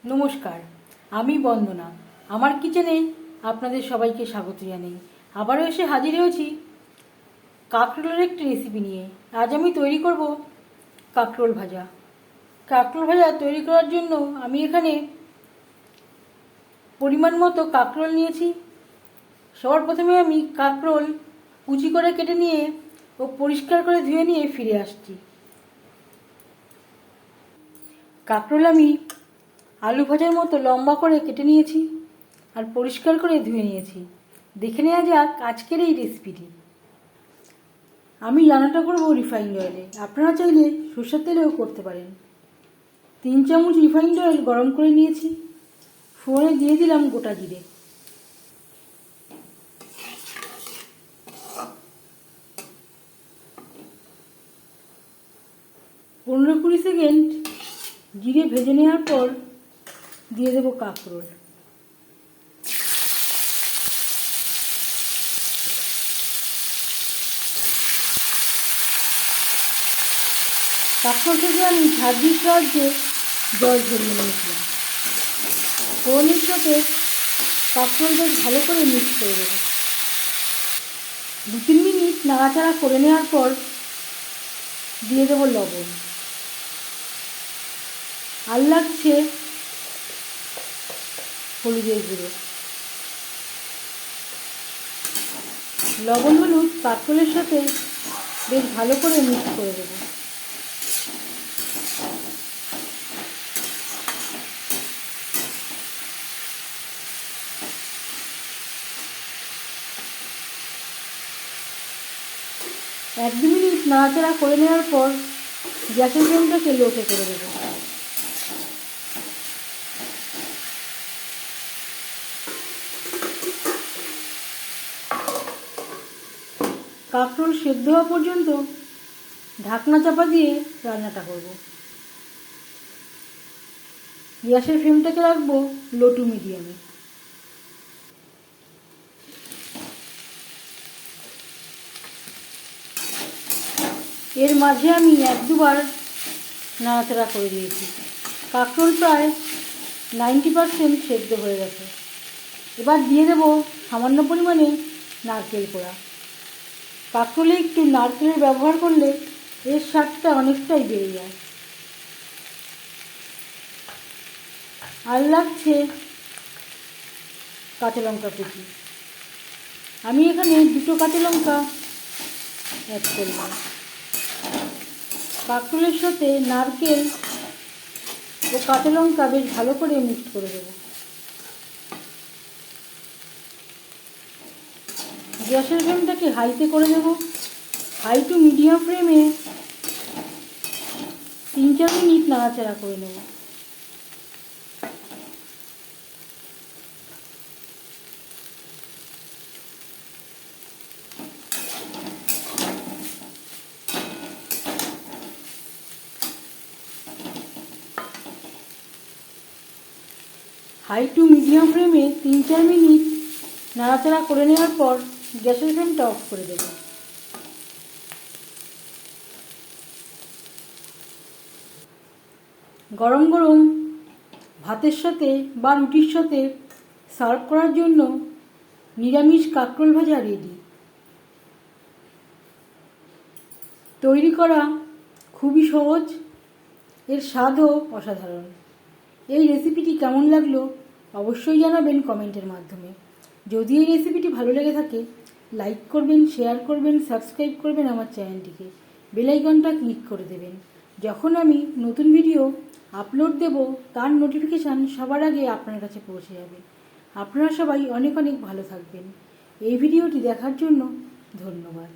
নমস্কার, আমি বন্দনা। আমার কিচেনে আপনাদের সবাইকে স্বাগত জানাই। আবারও এসে হাজির হয়েছি কাঁকরোলের একটি রেসিপি নিয়ে। আজ আমি তৈরি করব কাঁকরোল ভাজা। কাঁকরোল ভাজা তৈরি করার জন্য আমি এখানে পরিমাণ মতো কাঁকরোল নিয়েছি। সবার প্রথমে আমি কাঁকরোল কুচি করে কেটে নিয়ে ও পরিষ্কার করে ধুয়ে নিয়ে ফিরে আসছি। কাঁকরোল আমি আলু ভাজার মতো লম্বা করে কেটে নিয়েছি আর পরিষ্কার করে ধুয়ে নিয়েছি। দেখে নেওয়া যাক আজকের এই রেসিপিটি। আমি রান্নাটা করব রিফাইন্ড অয়েলে, আপনারা চাইলে সরষের তেলেও করতে পারেন। 3 চামচ রিফাইন্ড অয়েল গরম করে নিয়েছি। ফোড়নে দিয়ে দিলাম গোটা জিরে। পনেরো 20 সেকেন্ড জিরে ভেজে নেওয়ার পর দিয়ে দেবো কাঁকরোল। কাঁকরোল থেকে আমি ঝাঁঝরির সাহায্যে জল ঝরিয়ে নিয়েছিলাম। ফোড়নের সাথে কাঁকরোল বেশ ভালো করে মিক্স করে দেবো। 2-3 মিনিট নাড়াচাড়া করে নেওয়ার পর দিয়ে দেবো লবণ। আর লাগছে হলুদের গুঁড়ো। লবণ হলুদ কাঁকরোলের সাথে বেশ ভালো করে মিক্স করে দেবো। এক 2 মিনিট নাড়াচাড়া করে নেওয়ার পর গ্যাসের ফ্লেমটাকে লোতে করে দেবো। কাঁকরোল সেদ্ধ হওয়া পর্যন্ত ঢাকনা চাপা দিয়ে রান্নাটা করব। গ্যাসের ফ্লেমটাকে রাখবো লো টু মিডিয়ামে। এর মাঝে আমি 1-2 বার নাড়াচাড়া করে দিয়েছি। কাঁকরোল প্রায় 90% সেদ্ধ হয়ে গেছে। এবার দিয়ে দেবো সামান্য পরিমাণে নারকেল কোড়া। কাঁকরোলে একটু নারকেলের ব্যবহার করলে এর স্বাদটা অনেকটাই বেড়ে যায়। আর লাগছে কাঁচা লঙ্কা কুচি। আমি এখানে 2 কাঁচা লঙ্কা অ্যাড করলাম। কাঁকরোলের সাথে নারকেল ও কাঁচা লঙ্কা বেশ ভালো করে মিক্স করে দেবো। গ্যাসের ফ্লেমটাকে হাইতে করে দেবো। হাই টু মিডিয়াম ফ্লেমে 3-4 মিনিট নাড়াচাড়া করে নেব। হাই টু মিডিয়াম ফ্লেমে 3-4 মিনিট নাড়াচাড়া করে নেওয়ার পর গ্যাসের ফ্লেমটা অফ করে দেব। গরম গরম ভাতের সাথে বা রুটির সাথে সার্ভ করার জন্য নিরামিষ কাঁকরোল ভাজা রেডি। তৈরি করা খুবই সহজ, এর স্বাদও অসাধারণ। এই রেসিপিটি কেমন লাগলো অবশ্যই জানাবেন কমেন্টের মাধ্যমে। যদি এই রেসিপিটি ভালো লেগে থাকে লাইক করবেন, শেয়ার করবেন, সাবস্ক্রাইব করবেন আমার চ্যানেলটিকে। বেল আইকনটা ক্লিক করে দেবেন। যখন আমি নতুন ভিডিও আপলোড দেব তার নোটিফিকেশান সবার আগে আপনার কাছে পৌঁছে যাবে। আপনারা সবাই অনেক অনেক ভালো থাকবেন। এই ভিডিওটি দেখার জন্য ধন্যবাদ।